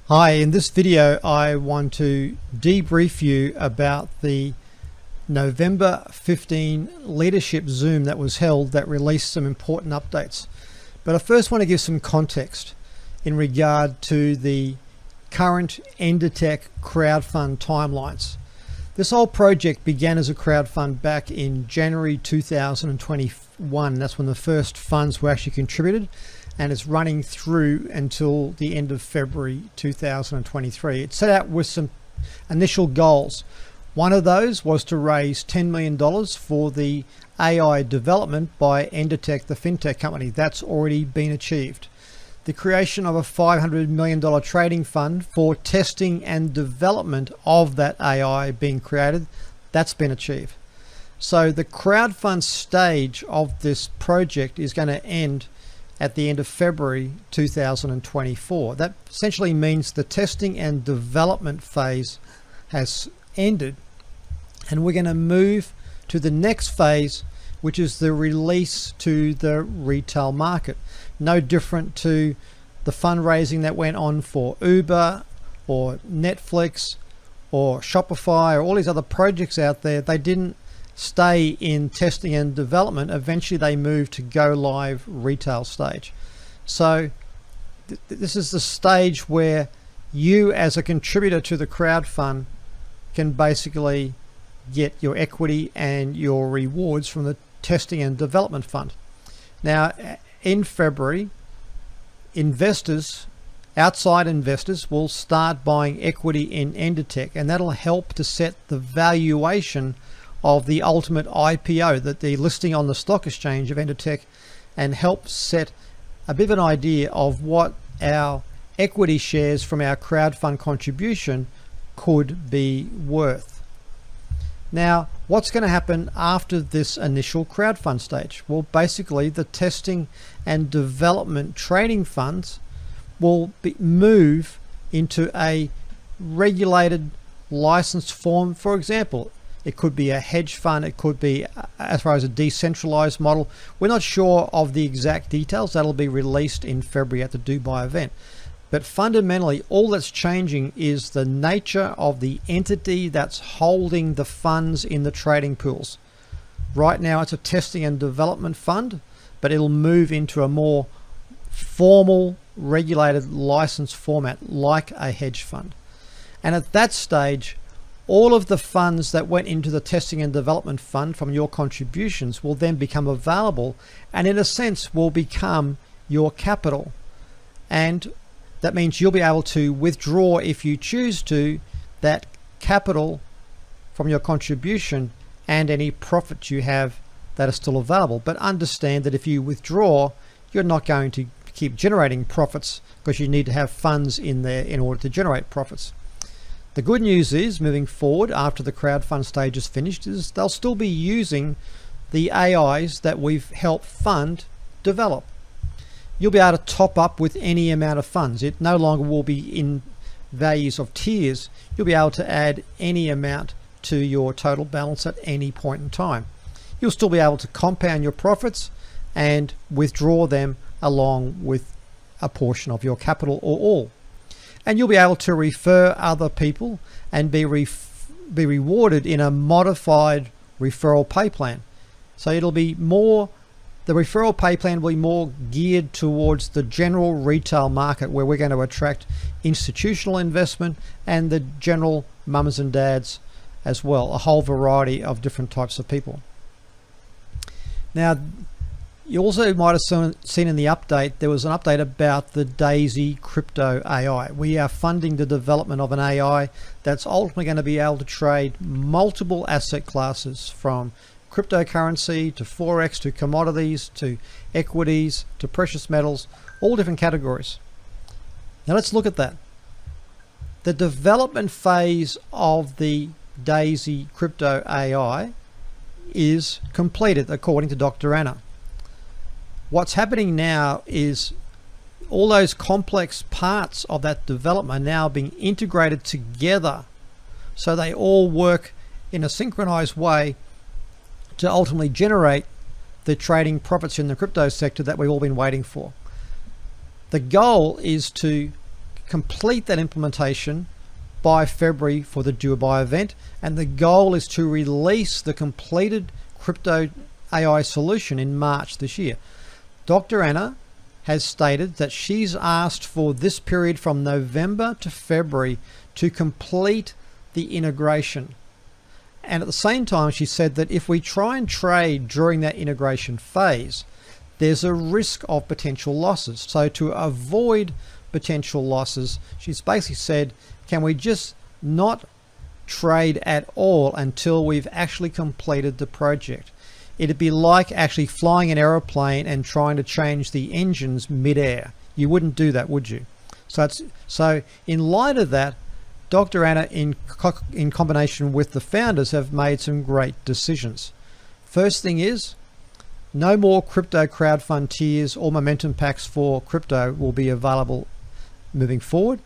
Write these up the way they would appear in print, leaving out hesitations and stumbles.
Hi, in this video I want to debrief you about the November 15 leadership Zoom that was held that released some important updates. But I first want to give some context in regard to the current Endotech crowdfund timelines. This whole project began as a crowdfund back in January 2021. That's when the first funds were actually contributed, and it's running through until the end of February 2023. It set out with some initial goals. One of those was to raise $10 million for the AI development by Endotech, the fintech company. That's already been achieved. The creation of a $500 million trading fund for testing and development of that AI being created, that's been achieved. So the crowdfund stage of this project is going to end at the end of February 2024. That essentially means the testing and development phase has ended, and we're going to move to the next phase, which is the release to the retail market. No different to the fundraising that went on for Uber or Netflix or Shopify or all these other projects out there. They didn't stay in testing and development. Eventually they moved to go live retail stage. So this is the stage where you as a contributor to the crowdfund can basically get your equity and your rewards from the testing and development fund. Now in February, investors, outside investors, will start buying equity in Endotech, and that'll help to set the valuation of the ultimate IPO, that the listing on the stock exchange of Endotech, and help set a bit of an idea of what our equity shares from our crowdfund contribution could be worth. Now, what's going to happen after this initial crowdfund stage? Well, basically the testing and development trading funds will move into a regulated licensed form. For example, it could be a hedge fund, it could be as far as a decentralized model. We're not sure of the exact details. That'll be released in February at the Dubai event. But fundamentally, all that's changing is the nature of the entity that's holding the funds in the trading pools. Right now it's a testing and development fund, but it'll move into a more formal, regulated, licensed format like a hedge fund. And at that stage, all of the funds that went into the testing and development fund from your contributions will then become available, and in a sense will become your capital. And that means you'll be able to withdraw, if you choose to, that capital from your contribution and any profits you have that are still available. But understand that if you withdraw, you're not going to keep generating profits, because you need to have funds in there in order to generate profits. The good news is, moving forward after the crowdfund stage is finished, is they'll still be using the AIs that we've helped fund develop. You'll be able to top up with any amount of funds. It no longer will be in values of tiers. You'll be able to add any amount to your total balance at any point in time. You'll still be able to compound your profits and withdraw them along with a portion of your capital or all. And you'll be able to refer other people and be rewarded in a modified referral pay plan. So it'll be more, the referral pay plan will be more geared towards the general retail market, where we're going to attract institutional investment and the general mums and dads as well, a whole variety of different types of people. Now, you also might have seen in the update, there was an update about the Daisy crypto AI. We are funding the development of an AI that's ultimately going to be able to trade multiple asset classes, from cryptocurrency to Forex to commodities to equities to precious metals, all different categories. Now let's look at that. The development phase of the Daisy crypto AI is completed, according to Dr. Anna. What's happening now is all those complex parts of that development are now being integrated together, so they all work in a synchronized way to ultimately generate the trading profits in the crypto sector that we've all been waiting for. The goal is to complete that implementation by February for the Dubai event, and the goal is to release the completed crypto AI solution in March this year. Dr. Anna has stated that she's asked for this period from November to February to complete the integration. And at the same time, she said that if we try and trade during that integration phase, there's a risk of potential losses. So to avoid potential losses, she's basically said, can we just not trade at all until we've actually completed the project? It'd be like actually flying an aeroplane and trying to change the engines mid-air. You wouldn't do that, would you? So in light of that, Dr. Anna, in combination with the founders, have made some great decisions. First thing is, no more crypto crowdfund tiers or momentum packs for crypto will be available moving forward.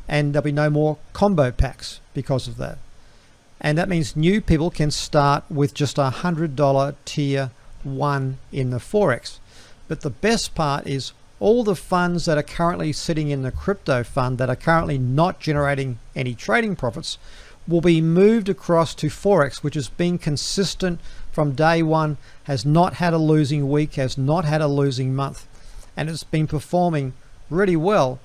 And there'll be no more combo packs because of that. And that means new people can start with just $100 tier 1 in the Forex. But the best part is all the funds that are currently sitting in the crypto fund that are currently not generating any trading profits will be moved across to Forex, which has been consistent from day one, has not had a losing week, has not had a losing month, and it's been performing really well.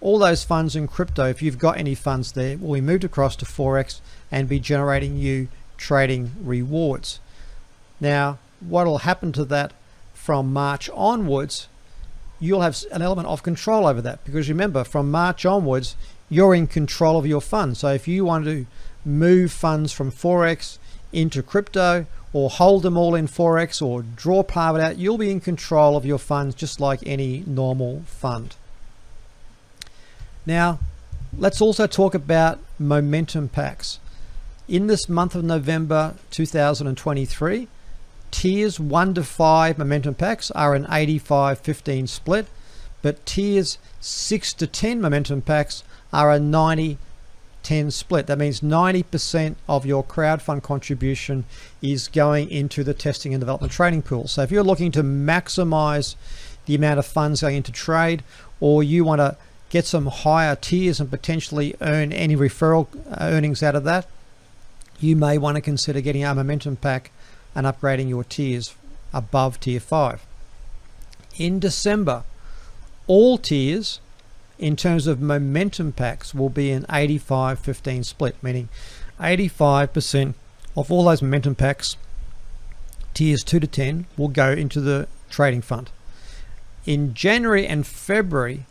All those funds in crypto, if you've got any funds there, will be moved across to Forex and be generating you trading rewards. Now, what will happen to that from March onwards, you'll have an element of control over that, because remember, from March onwards, you're in control of your funds. So if you want to move funds from Forex into crypto, or hold them all in Forex, or draw part of it out, you'll be in control of your funds just like any normal fund. Now, let's also talk about momentum packs. In this month of November 2023, tiers 1 to 5 momentum packs are an 85-15 split, but tiers 6 to 10 momentum packs are a 90-10 split. That means 90% of your crowdfund contribution is going into the testing and development trading pool. So if you're looking to maximize the amount of funds going into trade, or you want to get some higher tiers and potentially earn any referral earnings out of that, you may want to consider getting a momentum pack and upgrading your tiers above tier 5. In December, all tiers in terms of momentum packs will be an 85-15 split, meaning 85% of all those momentum packs, tiers 2 to 10, will go into the trading fund. In January and February,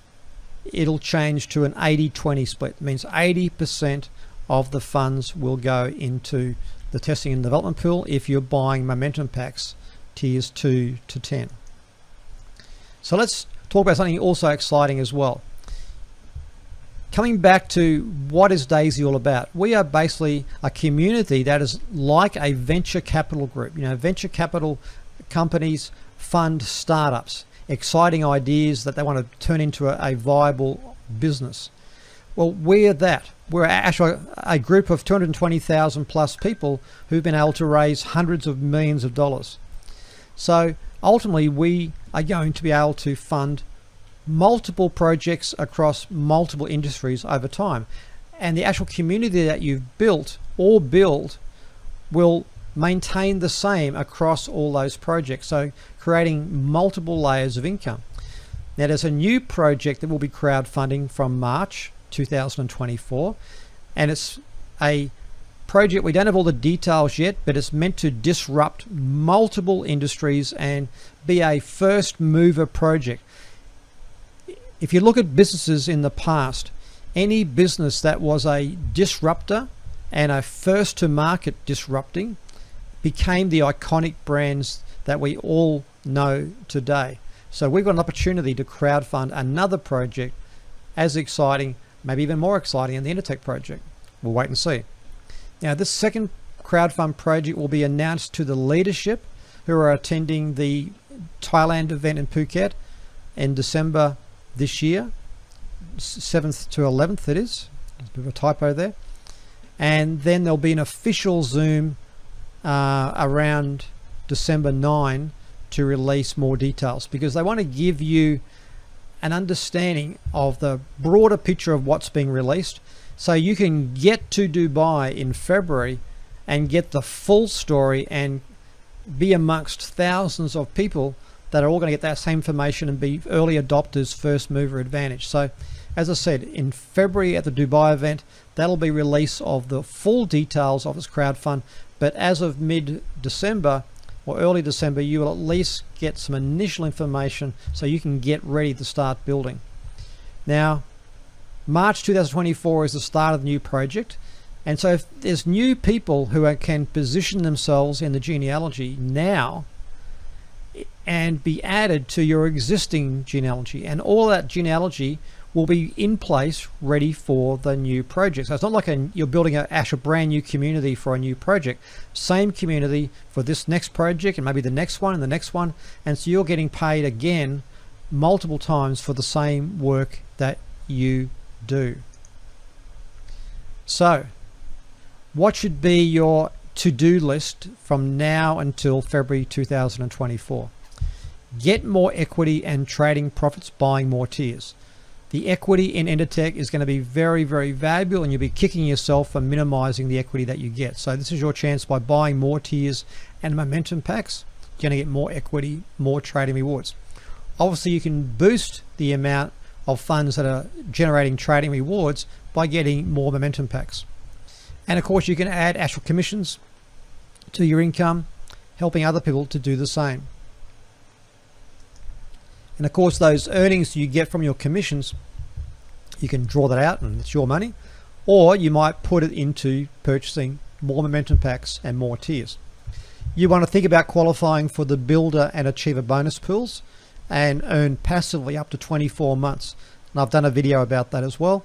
it'll change to an 80-20 split. It means 80% of the funds will go into the testing and development pool if you're buying momentum packs tiers 2 to 10. So let's talk about something also exciting as well. Coming back to what is Daisy all about? We are basically a community that is like a venture capital group. You know, venture capital companies fund startups, exciting ideas that they want to turn into a viable business. Well, we're that. We're actually a group of 220,000 plus people who've been able to raise hundreds of millions of dollars. So ultimately, we are going to be able to fund multiple projects across multiple industries over time. And the actual community that you've built or build will maintain the same across all those projects. So creating multiple layers of income. Now there's a new project that will be crowdfunding from March 2024, and it's a project, we don't have all the details yet, but it's meant to disrupt multiple industries and be a first mover project. If you look at businesses in the past, any business that was a disruptor and a first to market disrupting became the iconic brands that we all know today. So we've got an opportunity to crowdfund another project as exciting, maybe even more exciting, than the Intertech project. We'll wait and see. Now, this second crowdfund project will be announced to the leadership who are attending the Thailand event in Phuket in December this year, 7th to 11th it is. There's a bit of a typo there. And then there'll be an official Zoom around December 9 to release more details, because they want to give you an understanding of the broader picture of what's being released, so you can get to Dubai in February and get the full story and be amongst thousands of people that are all going to get that same information and be early adopters, first mover advantage. So as I said, in February at the Dubai event, that'll be release of the full details of this crowdfund. But as of mid-December or early December, you will at least get some initial information so you can get ready to start building. Now, March 2024 is the start of the new project. And so if there's new people who can position themselves in the genealogy now and be added to your existing genealogy, and all that genealogy will be in place ready for the new project. So it's not like you're building a brand new community for a new project. Same community for this next project and maybe the next one and the next one. And so you're getting paid again multiple times for the same work that you do. So what should be your to-do list from now until February 2024? Get more equity and trading profits, buying more tiers. The equity in Endertech is going to be very, very valuable, and you'll be kicking yourself for minimizing the equity that you get. So this is your chance. By buying more tiers and momentum packs, you're going to get more equity, more trading rewards. Obviously, you can boost the amount of funds that are generating trading rewards by getting more momentum packs. And of course, you can add Astral commissions to your income, helping other people to do the same. And of course, those earnings you get from your commissions, you can draw that out and it's your money, or you might put it into purchasing more momentum packs and more tiers. You want to think about qualifying for the builder and achiever bonus pools and earn passively up to 24 months. And I've done a video about that as well.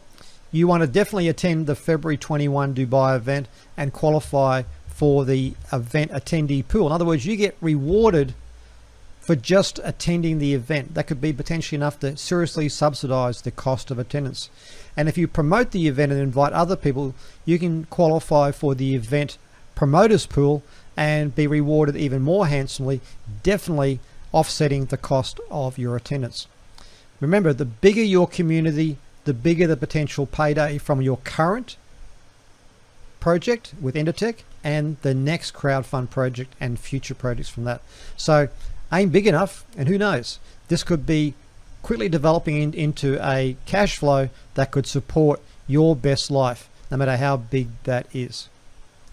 You want to definitely attend the February 21 Dubai event and qualify for the event attendee pool. In other words, you get rewarded for just attending the event. That could be potentially enough to seriously subsidize the cost of attendance. And if you promote the event and invite other people, you can qualify for the event promoters pool and be rewarded even more handsomely, definitely offsetting the cost of your attendance. Remember, the bigger your community, the bigger the potential payday from your current project with Endertech and the next crowdfund project and future projects from that. So aim big enough, and who knows, this could be quickly developing into a cash flow that could support your best life, no matter how big that is.